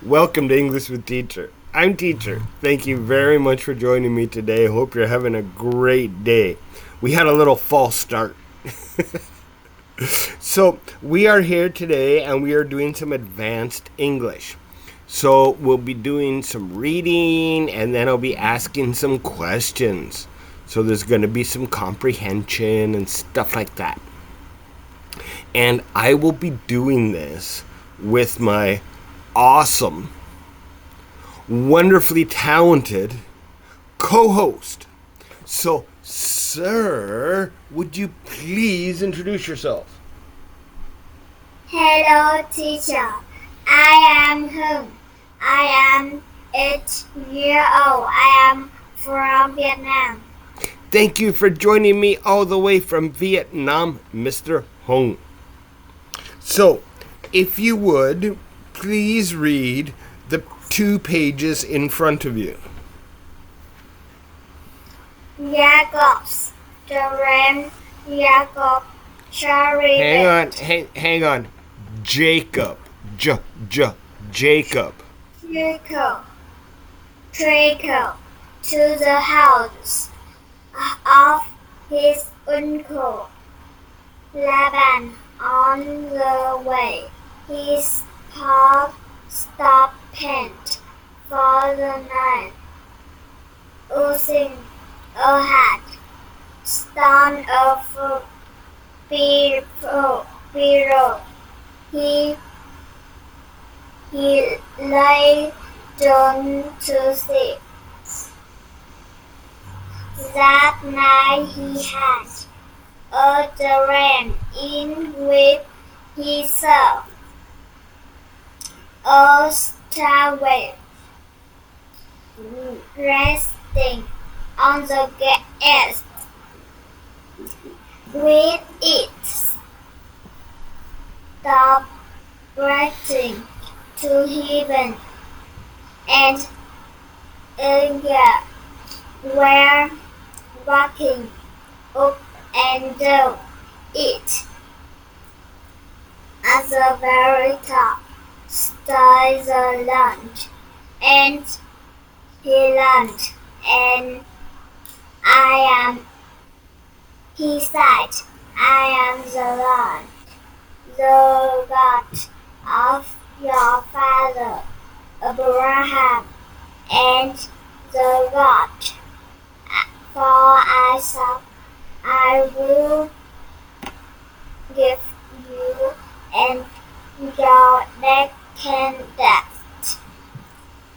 Welcome to English with Teacher. I'm Teacher. Thank you very much for joining me today. Hope you're having a great day. We had a little false start. So, we are here today and we are doing some advanced English. So, we'll be doing some reading and then I'll be asking some questions. So, there's going to be some comprehension and stuff like that. And I will be doing this with my awesome, wonderfully talented co-host. So, sir, would you please introduce yourself? Hello, teacher. I am Hưng. I am 8 years old. I am from Vietnam. Thank you for joining me all the way from Vietnam, Mr. Hong. So, if you would, please read the 2 pages in front of you. Jacob's children. Jacob Cherry. Hang on. Jacob. Jacob. Trickle to the house of his uncle Laban. On the way, he stopped for the night, using a hat, stone of pillow. He lay down to sleep. That night he had a dream in which he saw a star resting on the earth, with its top reaching to heaven, and angels were walking up and down it. At the very top stood the land, and he landed, and he said, I am the Lord, the God of your father Abraham, and the God for Isaac. I will give you and your descendants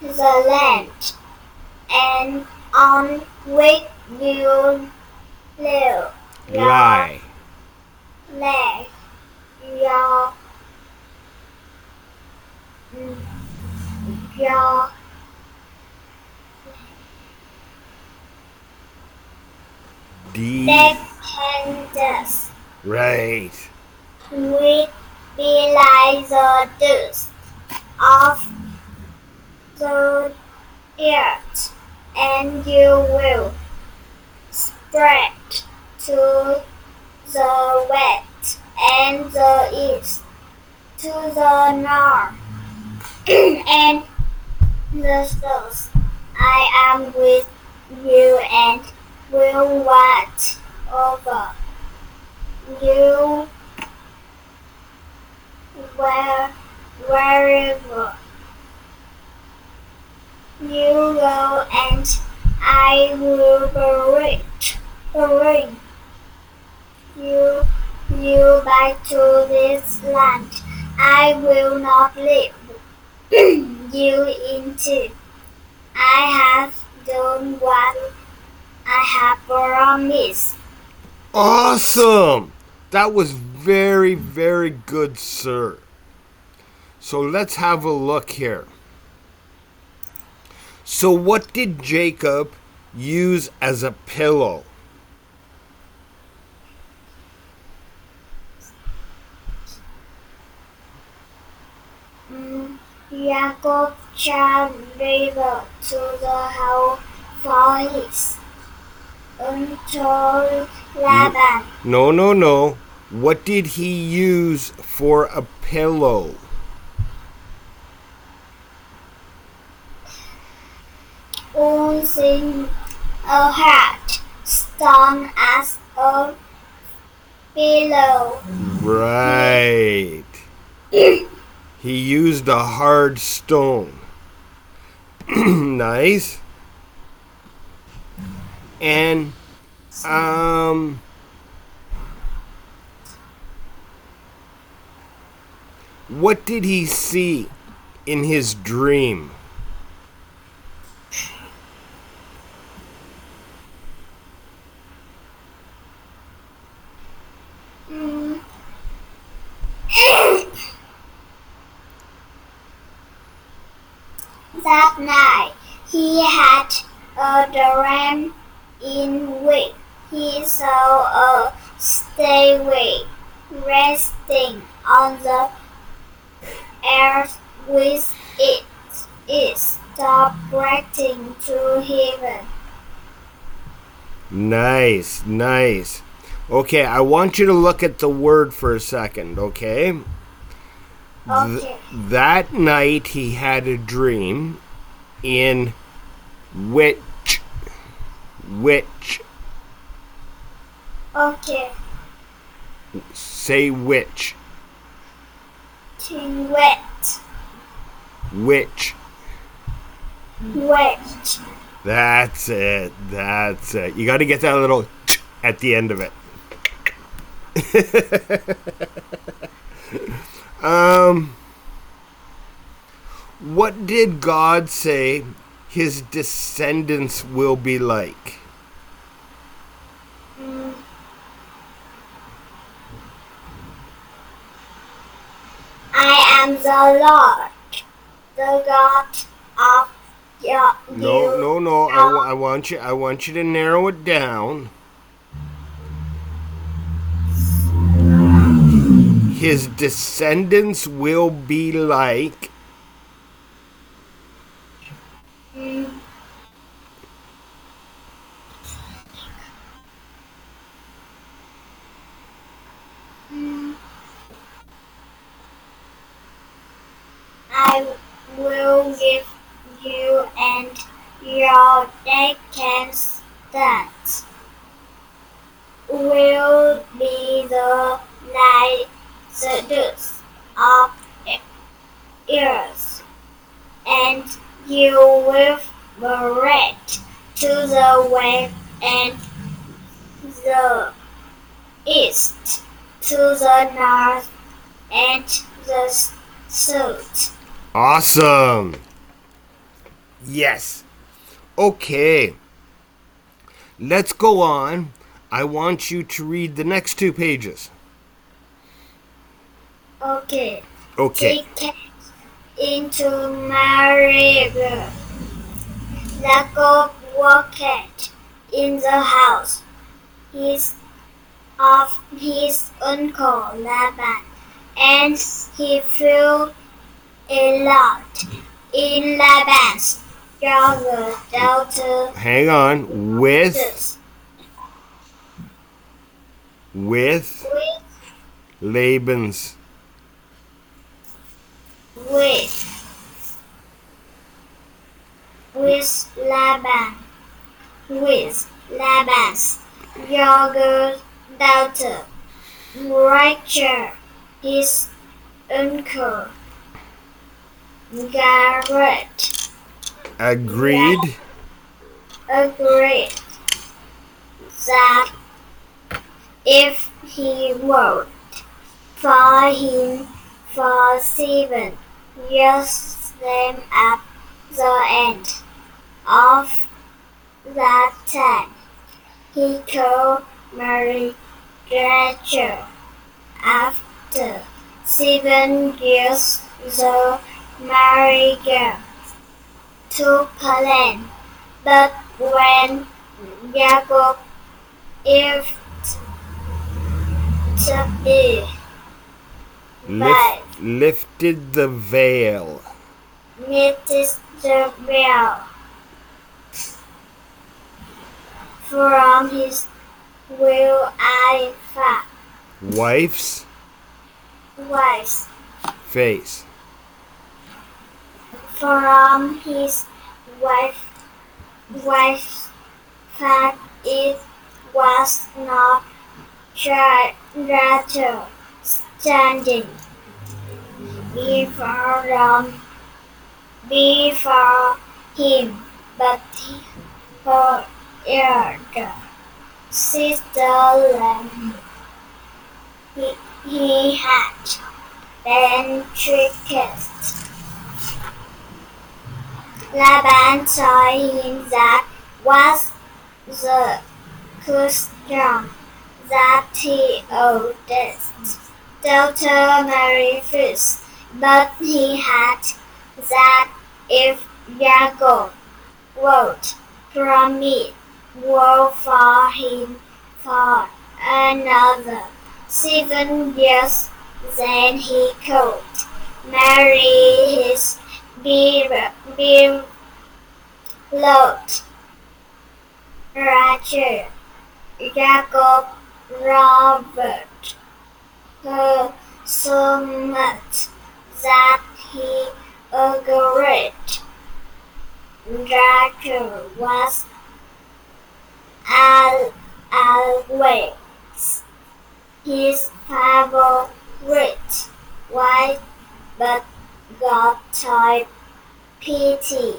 the land, and on which you live. Lie. Your descendants Right. will be like the dust of the earth, and you will spread to the west and the east, to the north and the south. I am with you and will watch over you wherever you go, and I will bring you back to this land. I will not leave you into. I have done what I have promised. Awesome! That was very, very good, sir. So let's have a look here. So what did Jacob use as a pillow? Jacob child river to the house for his uncle Laban. No. What did he use for a pillow? holding a hat, strong as a pillow. Right. He used a hard stone. Nice. And what did he see in his dream? That night, he had a dream in which he saw a stairway resting on the earth with its top directing to heaven. Nice, nice. Okay, I want you to look at the word for a second, okay? Okay. That night he had a dream in which Okay. say which Wet. which Wet. that's it, you got to get that little at the end of it. What did God say his descendants will be like? I am the Lord, the God of you. No. I want you to narrow it down. His descendants will be like. I will give you and your descendants that will be the lights of earth, and you will spread to the west and the east, to the north and the south. Awesome. Yes. Okay. Let's go on. I want you to read the next 2 pages. Okay. Okay. Take into Maria. Jacob walked in the house of his uncle Laban, and he fell a lot in Laban's younger daughter. Hang on. With Laban's. With Laban's younger daughter, Rachel, his uncle, Garrett, Agreed. agreed that if he worked for him for 7 years, then at the end of that time, he could marry Rachel. After 7 years, the married girl took land, but when Jacob Lifted the veil. Mrs. the veil from his will I Wife's wife's face. from his wife wife that it was not Rachel standing before them before him, but her elder sister he had been tricked. Laban told him that was the custom that his oldest daughter married first, but he had that if Jacob would promise war for him for another 7 years, then he could marry his beloved Rachel. Jacob loved her so much that he agreed. Rachel was always his favorite wife, but God took pity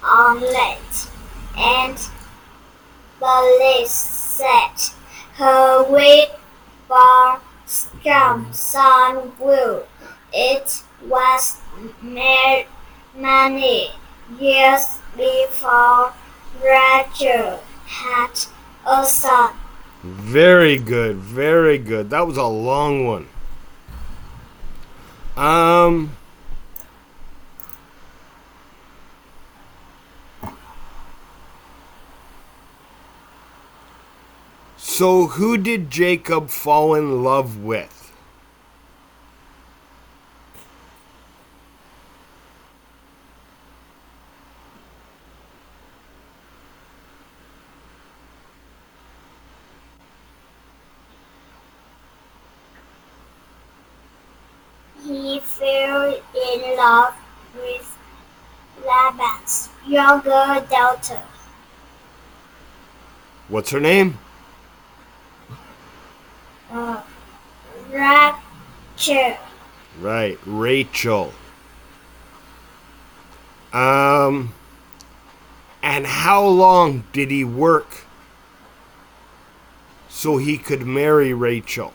on it and blessed her with four strong sons. It was many years before Rachel had a son. Very good, very good. That was a long one. So who did Jacob fall in love with? He fell in love with Laban's younger daughter. What's her name? Rachel. Right, Rachel. And how long did he work so he could marry Rachel?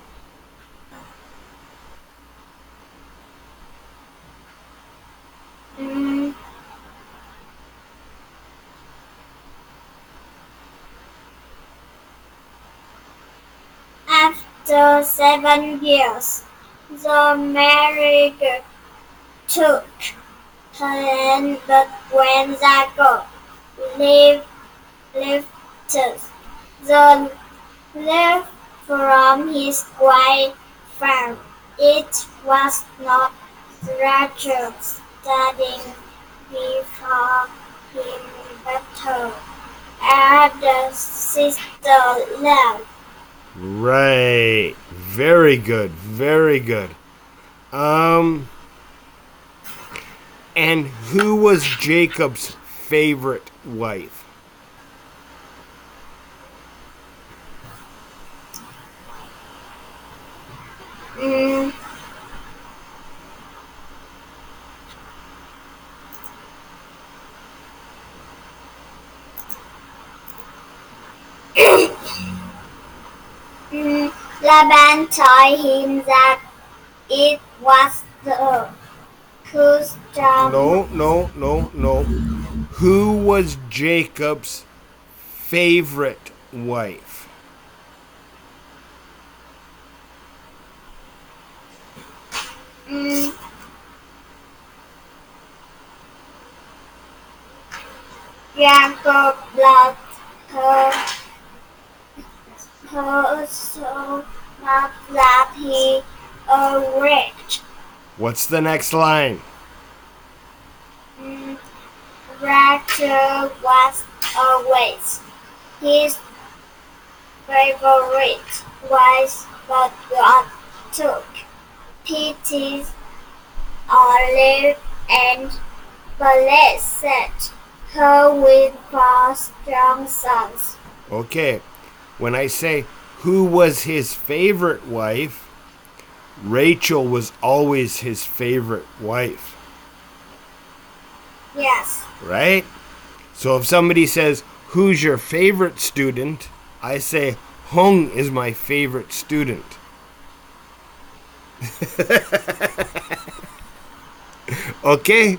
After 7 years, the marriage took place, but when Jacob left the left from his wife farm, it was not Rachel standing before him, but her elder sister left. Right. Very good. Very good. And who was Jacob's favorite wife? Laban told him that it was the custom. No. Who was Jacob's favorite wife? Jacob loved her so much that he agreed. What's the next line? Rachel was always his favorite wife, but God took pity on her and blessed her with 4 strong sons. Okay. When I say who was his favorite wife, Rachel was always his favorite wife. Yes. Right? So if somebody says, who's your favorite student? I say, Hung is my favorite student. Okay?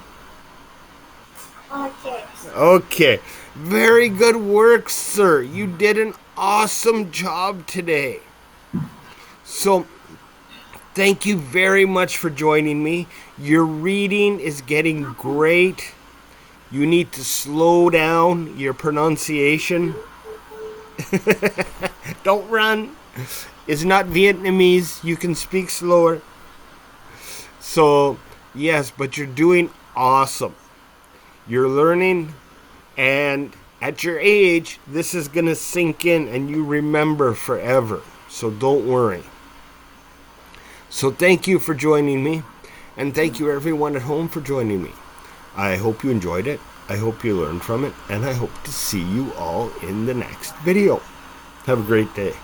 Okay. Okay. Very good work, sir. You did an awesome job today. So, thank you very much for joining me. Your reading is getting great. You need to slow down your pronunciation. Don't run. It's not Vietnamese. You can speak slower. So, yes, but you're doing awesome. You're learning, and at your age, this is going to sink in and you remember forever. So don't worry. So thank you for joining me, and thank you everyone at home for joining me. I hope you enjoyed it. I hope you learned from it, and I hope to see you all in the next video. Have a great day.